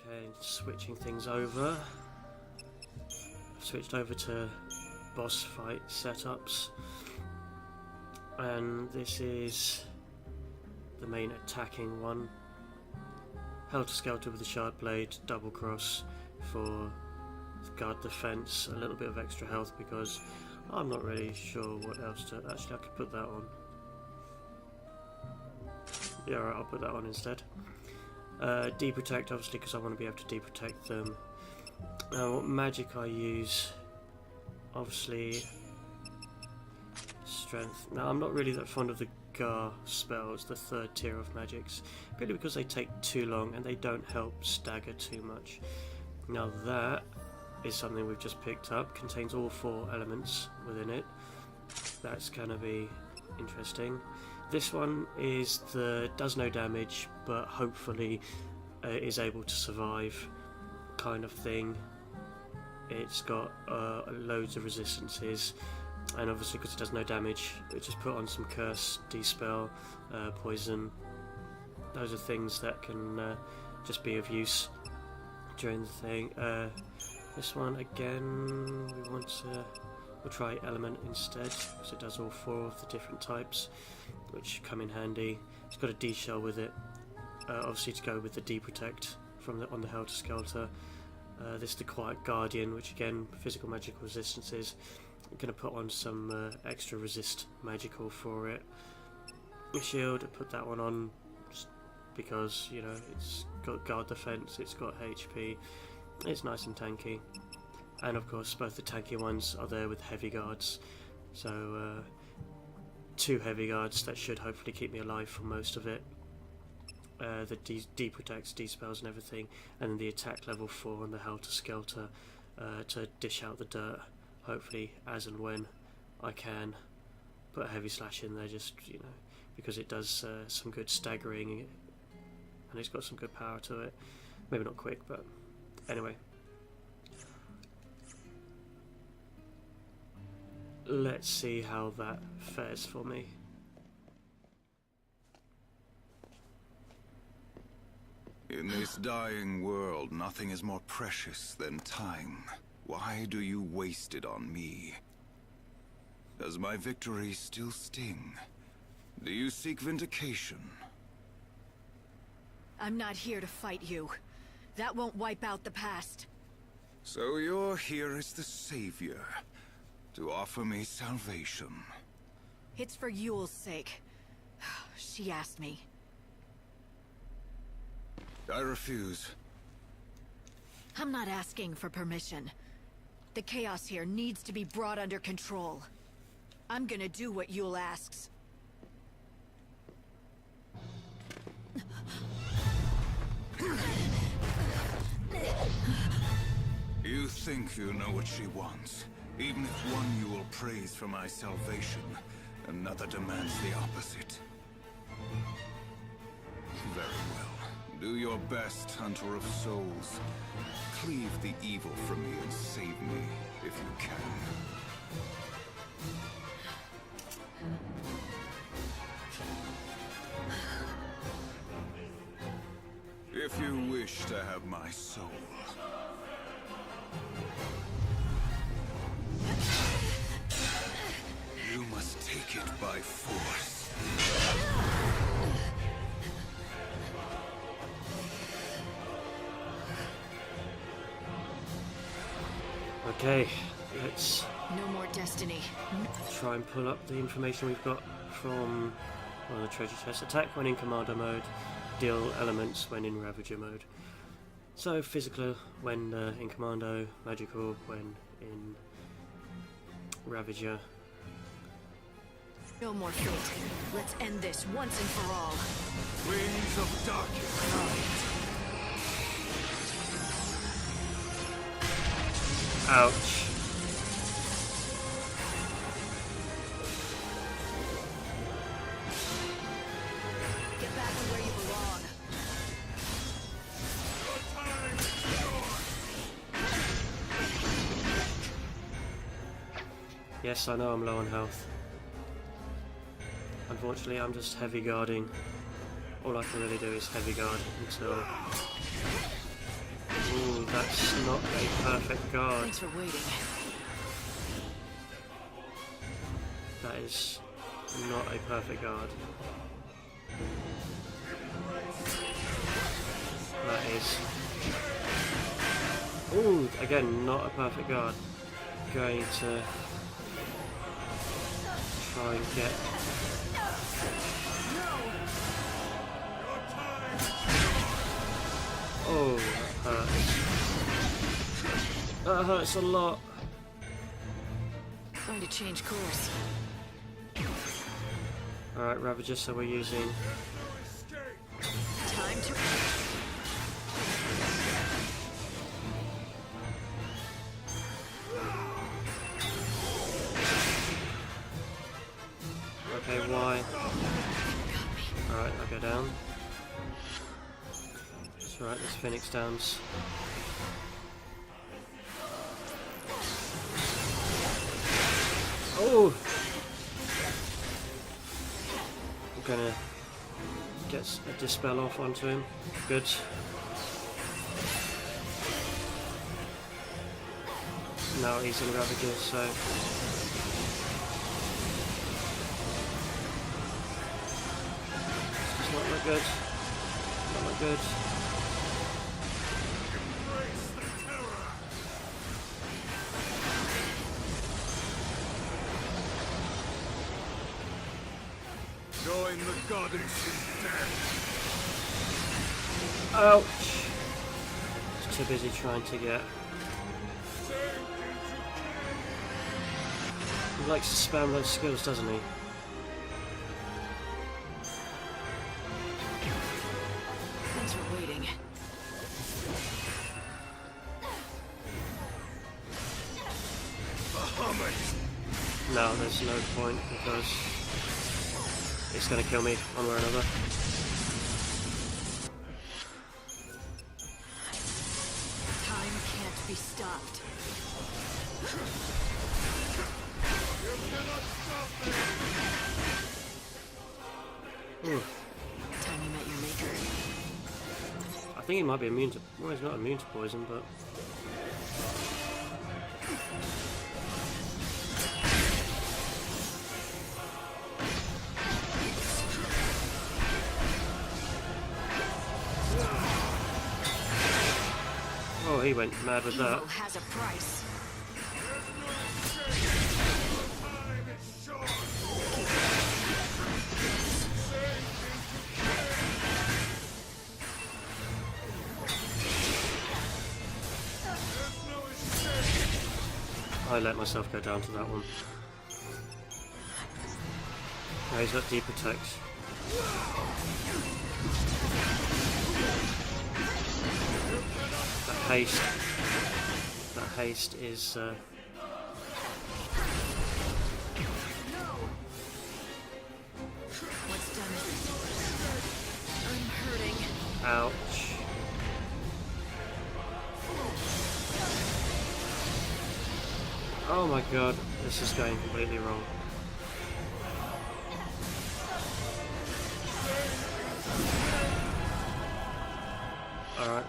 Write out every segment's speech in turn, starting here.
Okay, switching things over. I've switched over to boss fight setups, and this is the main attacking one. Helter Skelter with the Shard Blade, double cross for guard defense, a little bit of extra health because I'm not really sure what else to. Actually, I could put that on. Yeah, alright, I'll put that on instead. Deprotect, obviously, because I want to be able to deprotect them. Now, what magic I use, obviously, strength. Now, I'm not really that fond of the Gar spells, the third tier of magics, purely because they take too long and they don't help stagger too much. Now, that is something we've just picked up, contains all 4 elements within it. That's going to be interesting. This one is does no damage, but hopefully is able to survive, kind of thing. It's got loads of resistances, and obviously because it does no damage, it just put on some curse, dispel, poison. Those are things that can just be of use during the thing. This one again, we'll try element instead, because it does all 4 of the different types, which come in handy. It's got a D shell with it, obviously to go with the deprotect on the Helter Skelter. This is the Quiet Guardian, which again, physical magical resistances. I'm going to put on some extra resist magical for it. The shield, I put that one on just because, you know, it's got guard defense, it's got HP, it's nice and tanky. And of course, both the tanky ones are there with heavy guards. So, 2 heavy guards that should hopefully keep me alive for most of it. The deprotects, dispels and everything, and then the attack level 4 on the Helter Skelter to dish out the dirt, hopefully as and when I can. Put a heavy slash in there, just, you know, because it does some good staggering, and it's got some good power to it. Maybe not quick, but anyway. Let's see how that fares for me. In this dying world, nothing is more precious than time. Why do you waste it on me? Does my victory still sting? Do you seek vindication? I'm not here to fight you. That won't wipe out the past. So you're here as the savior, to offer me salvation. It's for Yule's sake. She asked me. I refuse. I'm not asking for permission. The chaos here needs to be brought under control. I'm gonna do what Yule asks. You think you know what she wants. Even if one you will praise for my salvation, another demands the opposite. Very well. Do your best, Hunter of Souls. Cleave the evil from me and save me, if you can. If you wish to have my soul. You must take it by force. Okay, let's No more destiny. try and pull up the information we've got from one of the treasure chests. Attack when in Commander mode, deal elements when in Ravager mode. So physical when in Commando, magical when in Ravager. No more fate. Let's end this once and for all. Wings of darkness night. Ouch. Get back to where you belong. Yes, I know I'm low on health. Unfortunately, I'm just heavy guarding. All I can really do is heavy guard until That's not a perfect guard. Thanks for waiting. That is not a perfect guard. That is... Ooh, again, not a perfect guard. Going to try and get... Oh, that hurts. That hurts a lot. Going to change course. Alright, Ravager, so we're using... Time to... Okay, why? Alright, I'll go down. That's right, there's Phoenix Downs. Oh! I'm gonna get a dispel off onto him. Good. Now he's in Ravager, so... Does not look good. Not look good. Join the goddess in death. Ouch! He's too busy trying to get... He likes to spam those skills, doesn't he? Thanks for waiting. No, there's no point because it's going to kill me one way or another. Time can't be stopped. Ooh. Time you met your maker. I think he might be immune to... Well, he's not immune to poison, but... Oh, he went mad with that. Evil has a price. I let myself go down to that one. Now he's got deep protect. That haste is What's done it? I'm hurting. ouch. Oh my god, this is going completely wrong. Alright.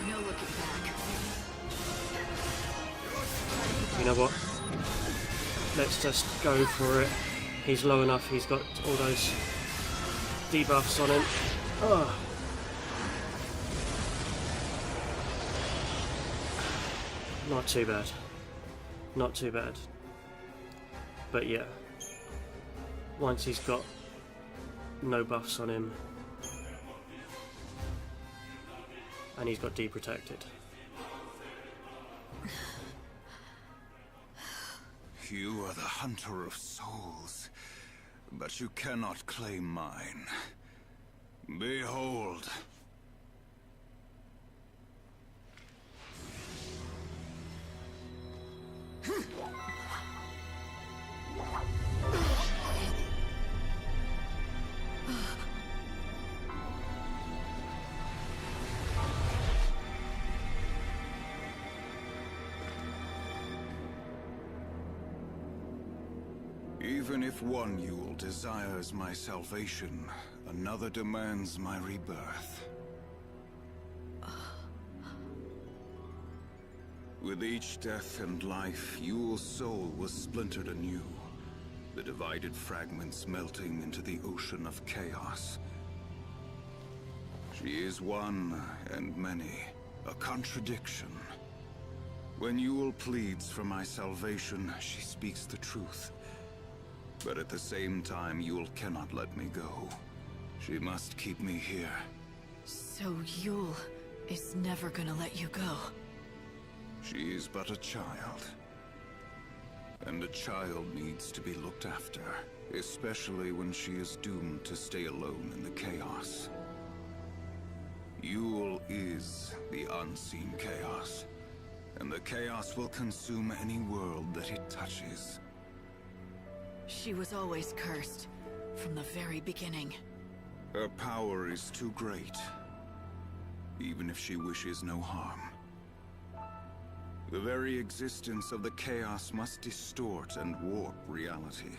No looking back. You know what? Let's just go for it. He's low enough, he's got all those debuffs on him. Ugh. Not too bad. Not too bad. But yeah. Once he's got no buffs on him and he's got deprotected. You are the hunter of souls, but you cannot claim mine. Behold. Even if one Yule desires my salvation, another demands my rebirth. With each death and life, Yule's soul was splintered anew, the divided fragments melting into the ocean of chaos. She is one and many, a contradiction. When Yule pleads for my salvation, she speaks the truth. But at the same time, Yule cannot let me go. She must keep me here. So Yule is never gonna let you go. She is but a child. And a child needs to be looked after, especially when she is doomed to stay alone in the chaos. Yule is the unseen chaos, and the chaos will consume any world that it touches. She was always cursed, from the very beginning. Her power is too great, even if she wishes no harm. The very existence of the chaos must distort and warp reality.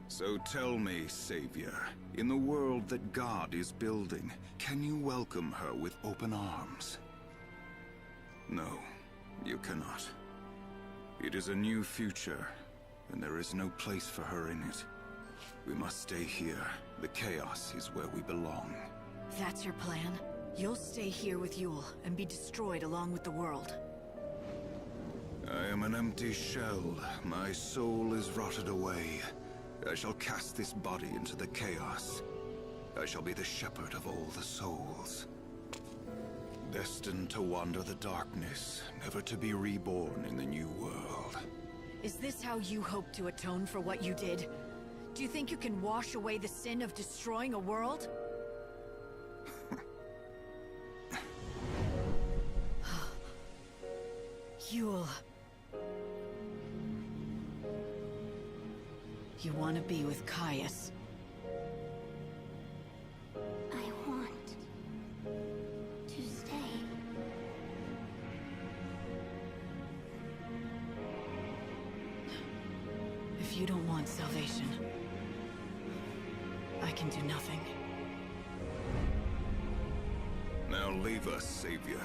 So tell me, Savior, in the world that God is building, can you welcome her with open arms? No, you cannot. It is a new future, and there is no place for her in it. We must stay here. The chaos is where we belong. That's your plan? You'll stay here with Yule and be destroyed along with the world. I am an empty shell. My soul is rotted away. I shall cast this body into the chaos. I shall be the shepherd of all the souls. Destined to wander the darkness, never to be reborn in the new world. Is this how you hope to atone for what you did? Do you think you can wash away the sin of destroying a world? Yule. You want to be with Caius. I want to stay. If you don't want salvation, I can do nothing. Now leave us, Savior.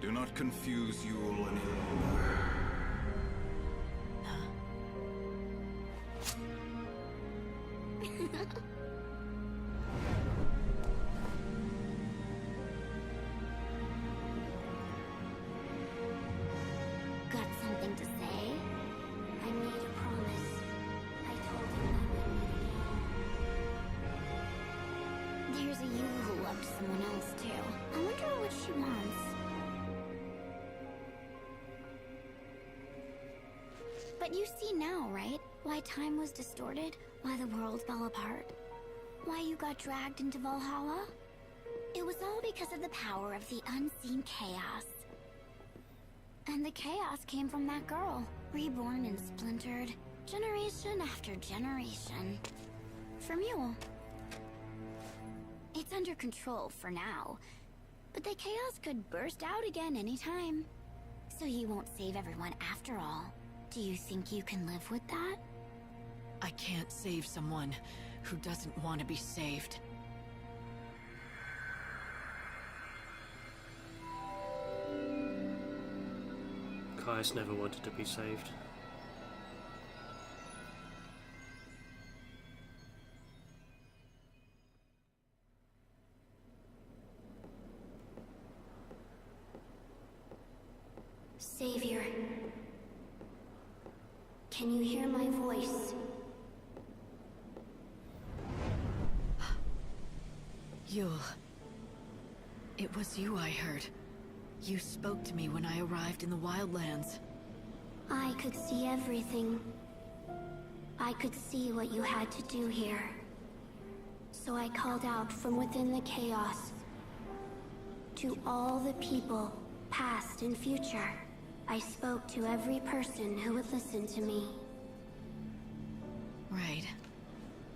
Do not confuse Yule any longer. Got something to say? I made a promise. I told him I would meet again. There's a Yule who loved someone else too. I wonder what she wants. But you see now, right? Why time was distorted, why the world fell apart, why you got dragged into Valhalla? It was all because of the power of the unseen chaos. And the chaos came from that girl, reborn and splintered, generation after generation. From Yule. It's under control for now, but the chaos could burst out again anytime. So you won't save everyone after all. Do you think you can live with that? I can't save someone who doesn't want to be saved. Caius never wanted to be saved. Savior, can you hear my voice? Yule. It was you I heard. You spoke to me when I arrived in the Wildlands. I could see everything. I could see what you had to do here. So I called out from within the chaos. To all the people, past and future, I spoke to every person who would listen to me. Right.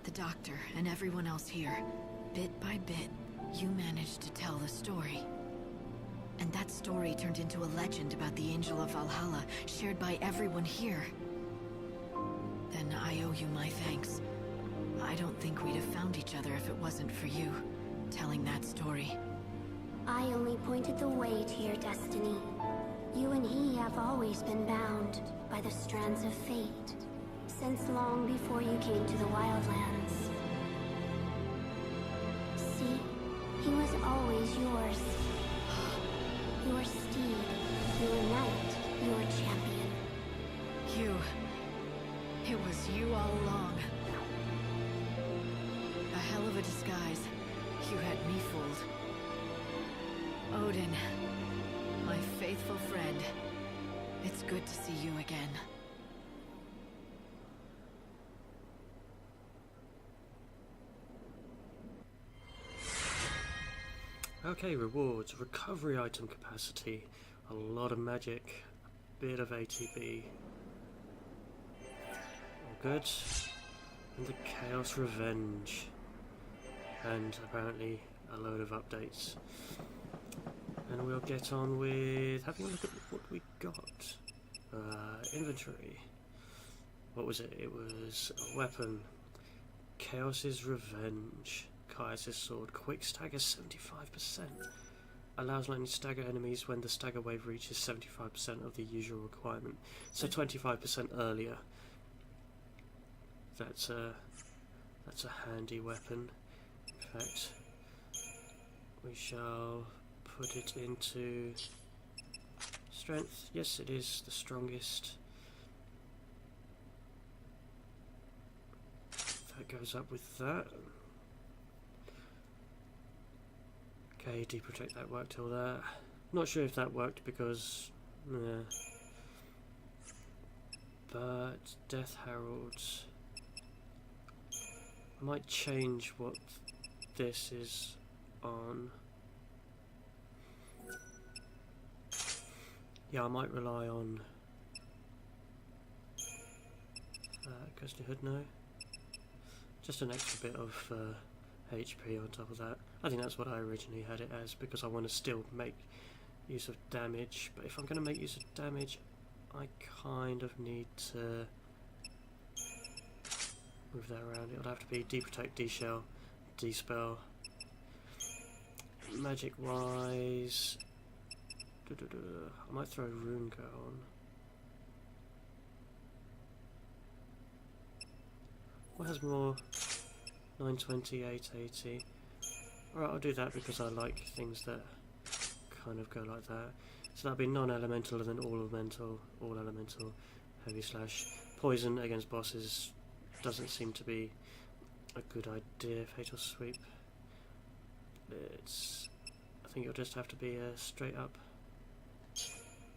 The doctor and everyone else here. Bit by bit, you managed to tell the story. And that story turned into a legend about the Angel of Valhalla, shared by everyone here. I owe you my thanks. I don't think we'd have found each other if it wasn't for you telling that story. I only pointed the way to your destiny. You and he have always been bound by the strands of fate, since long before you came to the Wildlands. See, he was always yours. Your steed, your knight, your champion. It was you all along. A hell of a disguise. You had me fooled. Odin, my faithful friend. It's good to see you again. Okay, rewards. Recovery item capacity. A lot of magic. A bit of ATB. All good. And the Chaos Revenge. And apparently a load of updates. And we'll get on with having a look at what we got. Inventory. What was it? It was a weapon. Chaos's Revenge. Caius' sword. Quick stagger 75%. Allows lightning to stagger enemies when the stagger wave reaches 75% of the usual requirement. So 25% earlier. That's a handy weapon. In fact, we shall put it into strength. Yes, it is the strongest. That goes up with that. Okay, deprotect, that worked till there. Not sure if that worked because... But Death Heralds... I might change what this is on. Yeah, I might rely on... Ghostly Hood, no. Just an extra bit of HP on top of that. I think that's what I originally had it as, because I want to still make use of damage. But if I'm going to make use of damage, I kind of need to move that around. It would have to be deprotect, deshell, despell. Magic wise, I might throw Rune Girl on. What has more? 920, 880. Alright, I'll do that because I like things that kind of go like that. So that'll be non-elemental and then all elemental, heavy slash. Poison against bosses doesn't seem to be a good idea. Fatal sweep. I think it'll just have to be a straight up.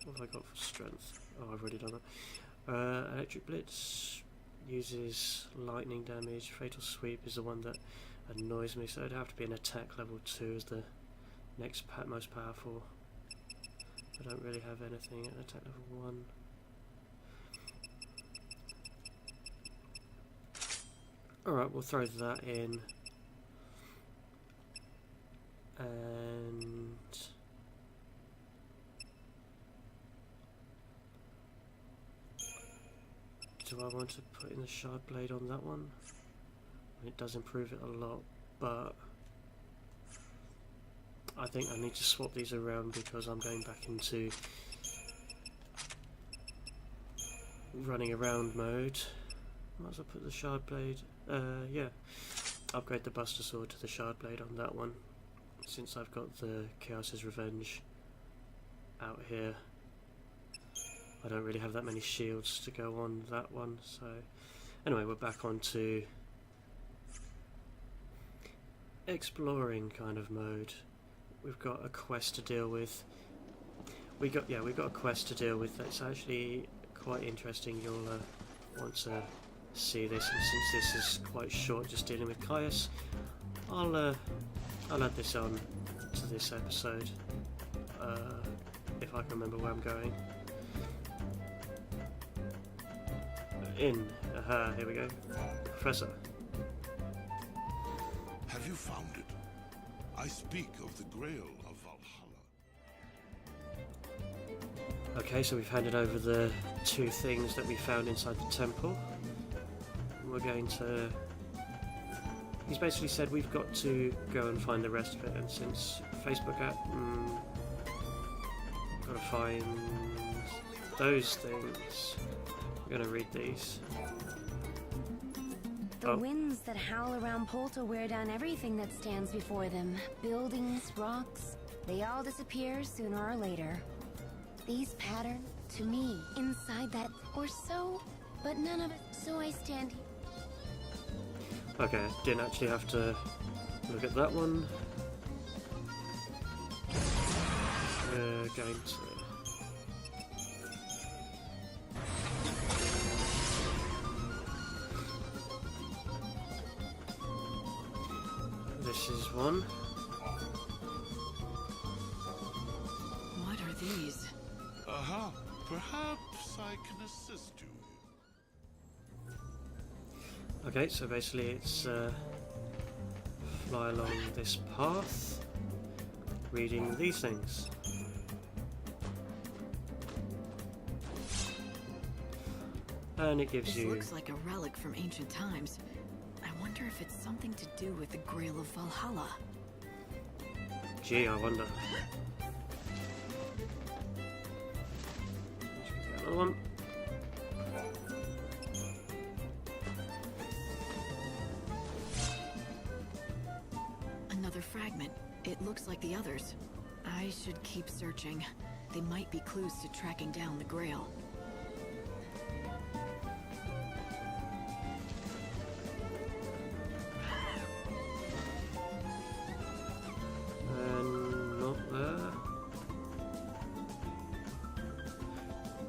What have I got for strength? Oh, I've already done that. Electric Blitz uses lightning damage. Fatal sweep is the one that annoys me, so it'd have to be an attack level 2 as the next most powerful. I don't really have anything at attack level 1. Alright, we'll throw that in. And do I want to put in the Shard Blade on that one? It does improve it a lot, but I think I need to swap these around because I'm going back into running around mode. Might as well put the Shard Blade, yeah, upgrade the Buster Sword to the Shard Blade on that one, since I've got the Chaos's Revenge out here. I don't really have that many shields to go on that one, so anyway, we're back onto exploring kind of mode. We've got a quest to deal with. We've got a quest to deal with that's actually quite interesting. You'll want to see this, and since this is quite short, just dealing with Caius, I'll add this on to this episode if I can remember where I'm going. Here we go. Professor. Have you found it? I speak of the Grail of Valhalla. Okay, so we've handed over the 2 things that we found inside the temple. we're going to... He's basically said we've got to go and find the rest of it, and since Facebook app, gotta find those things. I'm gonna read these. The winds that howl around Polta wear down everything that stands before them. Buildings, rocks, they all disappear sooner or later. These patterns, to me, inside that, or so, but none of it, so I stand here. Okay, didn't actually have to look at that one. We're going to... This is one. What are these? Aha, perhaps I can assist you. Okay, so basically it's fly along this path, reading these things. And it gives This you... looks like a relic from ancient times. I wonder if it's something to do with the Grail of Valhalla. Gee, I wonder. Let's get another one. Another fragment. It looks like the others. I should keep searching. They might be clues to tracking down the Grail. And not there.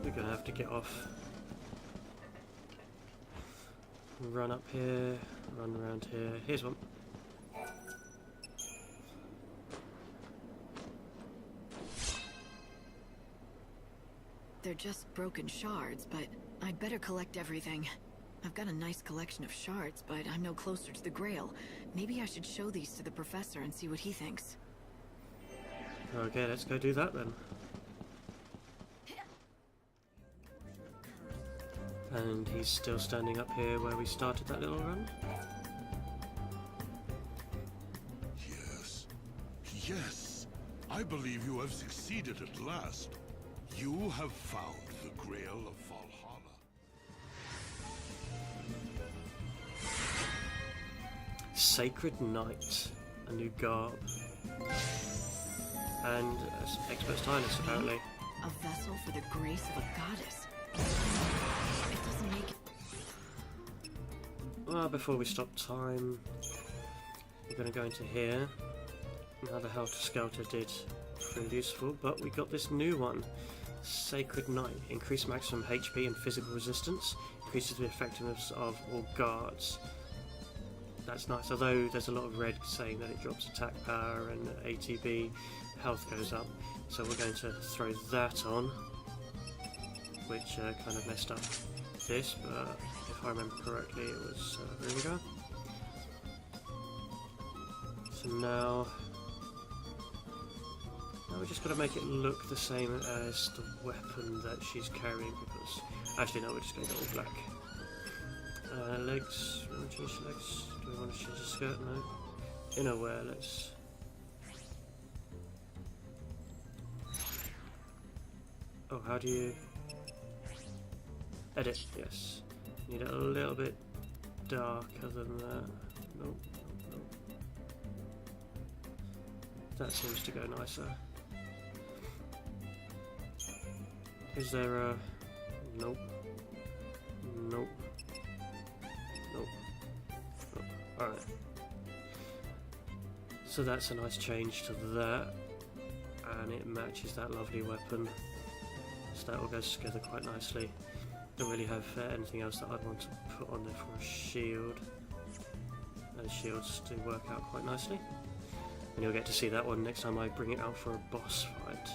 We're gonna have to get off. Run up here, run around here. Here's one. They're just broken shards, but I'd better collect everything. I've got a nice collection of shards, but I'm no closer to the Grail. Maybe I should show these to the professor and see what he thinks. Okay, let's go do that then. And he's still standing up here where we started that little run. Yes. Yes. I believe you have succeeded at last. You have found the Grail of Valhalla. Sacred Knight, a new garb, and expert stylist apparently. A vessel for the grace of a goddess. It doesn't make it... Well, before we stop time, we're going to go into here. Now the Helter Skelter did prove useful, but we got this new one. Sacred Knight. Increased maximum HP and physical resistance. Increases the effectiveness of all guards. That's nice, although there's a lot of red saying that it drops attack power and ATB health goes up. So we're going to throw that on, which kind of messed up this, but if I remember correctly it was... here we go. So now we're just going to make it look the same as the weapon that she's carrying, because... Actually no, we're just going to go all black. Legs, we want to change legs? Do we want to change the skirt? No. Innerwear, let's... Oh, how do you... Edit, yes. Need it a little bit darker than that. Nope, nope, nope. That seems to go nicer. Is there a... Nope. Nope. Nope. Nope. Alright. So that's a nice change to that. And it matches that lovely weapon. So that all goes together quite nicely. Don't really have anything else that I'd want to put on there for a shield. Those shields do work out quite nicely. And you'll get to see that one next time I bring it out for a boss fight.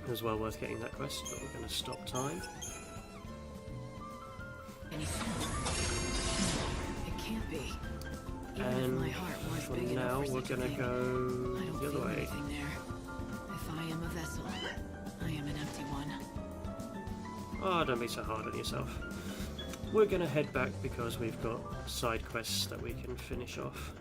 It was well worth getting that quest, but we're going to stop time. Any sound? It can't be. Even And if my heart was for big now, enough for we're such a going to thing, go I don't the other feel way. anything there. If I am a vessel, I am an empty one. Oh, don't be so hard on yourself. we're going to head back because we've got side quests that we can finish off.